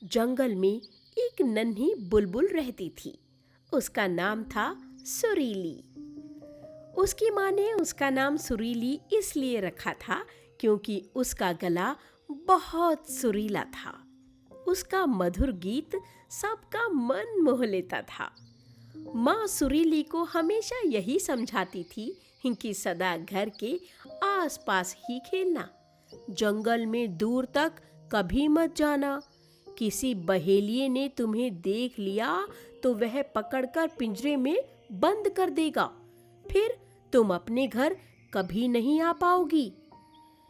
जंगल में एक नन्ही बुलबुल रहती थी। उसका नाम था सुरीली। उसकी माँ ने उसका नाम सुरीली इसलिए रखा था क्योंकि उसका गला बहुत सुरीला था। उसका मधुर गीत सबका मन मोह लेता था। माँ सुरीली को हमेशा यही समझाती थी कि सदा घर के आसपास ही खेलना, जंगल में दूर तक कभी मत जाना। किसी बहेलिये ने तुम्हें देख लिया तो वह पकड़कर पिंजरे में बंद कर देगा, फिर तुम अपने घर कभी नहीं आ पाओगी।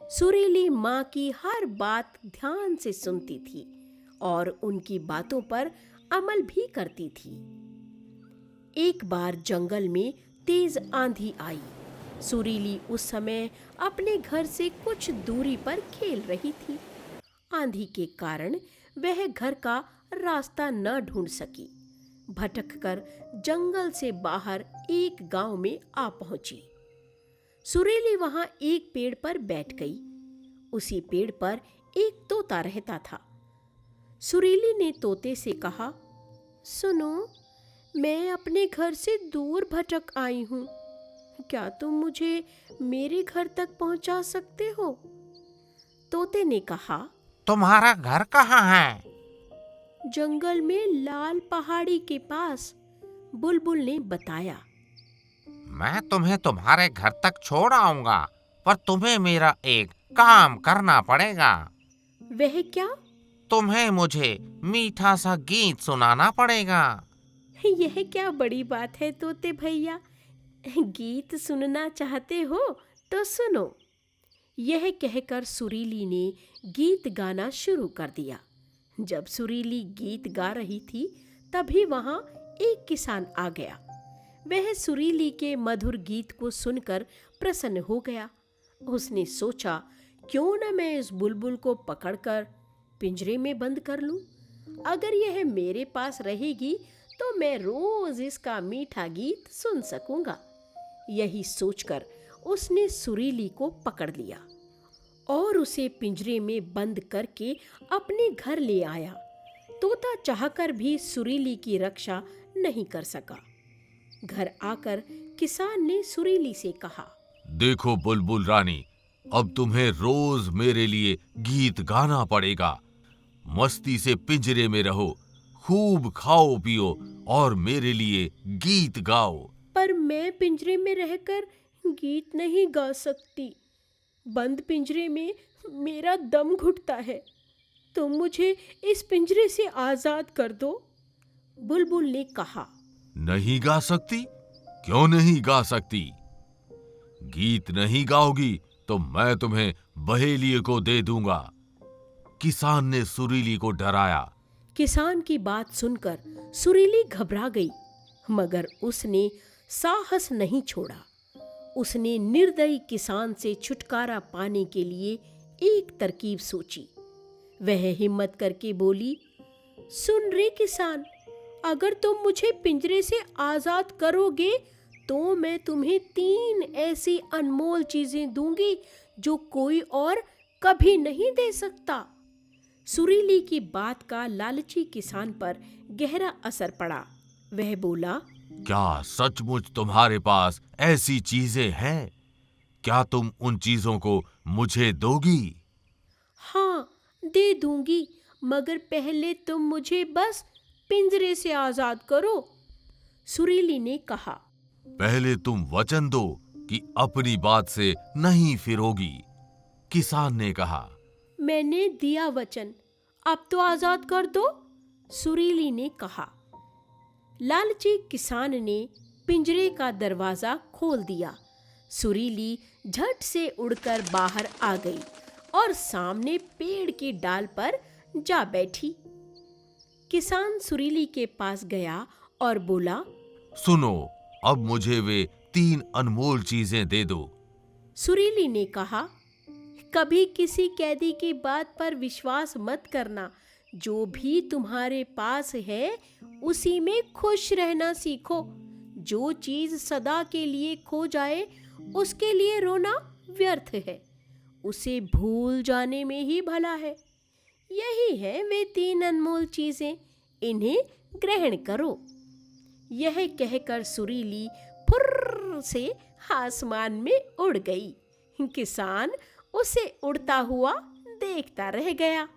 सुरीली माँ की हर बात ध्यान से सुनती थी और उनकी बातों पर अमल भी करती थी। एक बार जंगल में तेज आंधी आई। सुरीली उस समय अपने घर से कुछ दूरी पर खेल रही थी। आंधी के कारण वह घर का रास्ता न ढूंढ सकी। भटककर जंगल से बाहर एक गांव में आ पहुंची। सुरीली वहां एक पेड़ पर बैठ गई। उसी पेड़ पर एक तोता रहता था। सुरीली ने तोते से कहा, सुनो, मैं अपने घर से दूर भटक आई हूँ। क्या तुम मुझे मेरे घर तक पहुंचा सकते हो? तोते ने कहा, तुम्हारा घर कहाँ है? जंगल में लाल पहाड़ी के पास, बुलबुल ने बताया। मैं तुम्हें तुम्हारे घर तक छोड़ आऊंगा, पर तुम्हें मेरा एक काम करना पड़ेगा। वह क्या? तुम्हें मुझे मीठा सा गीत सुनाना पड़ेगा। यह क्या बड़ी बात है तोते भैया, गीत सुनना चाहते हो तो सुनो। यह कहकर सुरीली ने गीत गाना शुरू कर दिया। जब सुरीली गीत गा रही थी तभी वहां एक किसान आ गया। वह सुरीली के मधुर गीत को सुनकर प्रसन्न हो गया। उसने सोचा, क्यों न मैं इस बुलबुल को पकड़कर पिंजरे में बंद कर लूं। अगर यह मेरे पास रहेगी तो मैं रोज इसका मीठा गीत सुन सकूंगा। यही सोचकर उसने सुरीली को पकड़ लिया और उसे पिंजरे में बंद करके अपने घर ले आया। तोता चाहकर भी सुरीली की रक्षा नहीं कर सका। घर आकर किसान ने सुरीली से कहा, देखो बुलबुल रानी, अब तुम्हें रोज मेरे लिए गीत गाना पड़ेगा। मस्ती से पिंजरे में रहो, खूब खाओ पियो और मेरे लिए गीत गाओ। पर मैं पिंजरे में रहकर गीत नहीं गा सकती। बंद पिंजरे में मेरा दम घुटता है। तुम मुझे इस पिंजरे से आजाद कर दो। बुलबुल ने कहा। नहीं गा सकती? क्यों नहीं गा सकती? गीत नहीं गाओगी तो मैं तुम्हें बहेलिये को दे दूंगा। किसान ने सुरीली को डराया। किसान की बात सुनकर सुरीली घबरा गई, मगर उसने साहस नहीं छोड़ा। उसने निर्दयी किसान से छुटकारा पाने के लिए एक तरकीब सोची। वह हिम्मत करके बोली, सुन रे किसान, अगर तुम मुझे पिंजरे से आजाद करोगे तो मैं तुम्हें 3 ऐसी अनमोल चीजें दूंगी जो कोई और कभी नहीं दे सकता। सुरीली की बात का लालची किसान पर गहरा असर पड़ा। वह बोला, क्या सचमुच तुम्हारे पास ऐसी चीजें हैं? क्या तुम उन चीजों को मुझे दोगी? हाँ, दे दूंगी, मगर पहले तुम मुझे बस पिंजरे से आजाद करो। सुरीली ने कहा। पहले तुम वचन दो कि अपनी बात से नहीं फिरोगी। किसान ने कहा। मैंने दिया वचन, अब तो आजाद कर दो। सुरीली ने कहा। लालची किसान ने पिंजरे का दरवाजा खोल दिया। सुरीली झट से उड़कर बाहर आ गई और सामने पेड़ की डाल पर जा बैठी। किसान सुरीली के पास गया और बोला, सुनो, अब मुझे वे 3 अनमोल चीजें दे दो। सुरीली ने कहा, कभी किसी कैदी की बात पर विश्वास मत करना। जो भी तुम्हारे पास है उसी में खुश रहना सीखो। जो चीज सदा के लिए खो जाए उसके लिए रोना व्यर्थ है। उसे भूल जाने में ही भला है। यही है वे 3 अनमोल चीजें, इन्हें ग्रहण करो। यह कहकर सुरीली फुर्र से आसमान में उड़ गई। किसान उसे उड़ता हुआ देखता रह गया।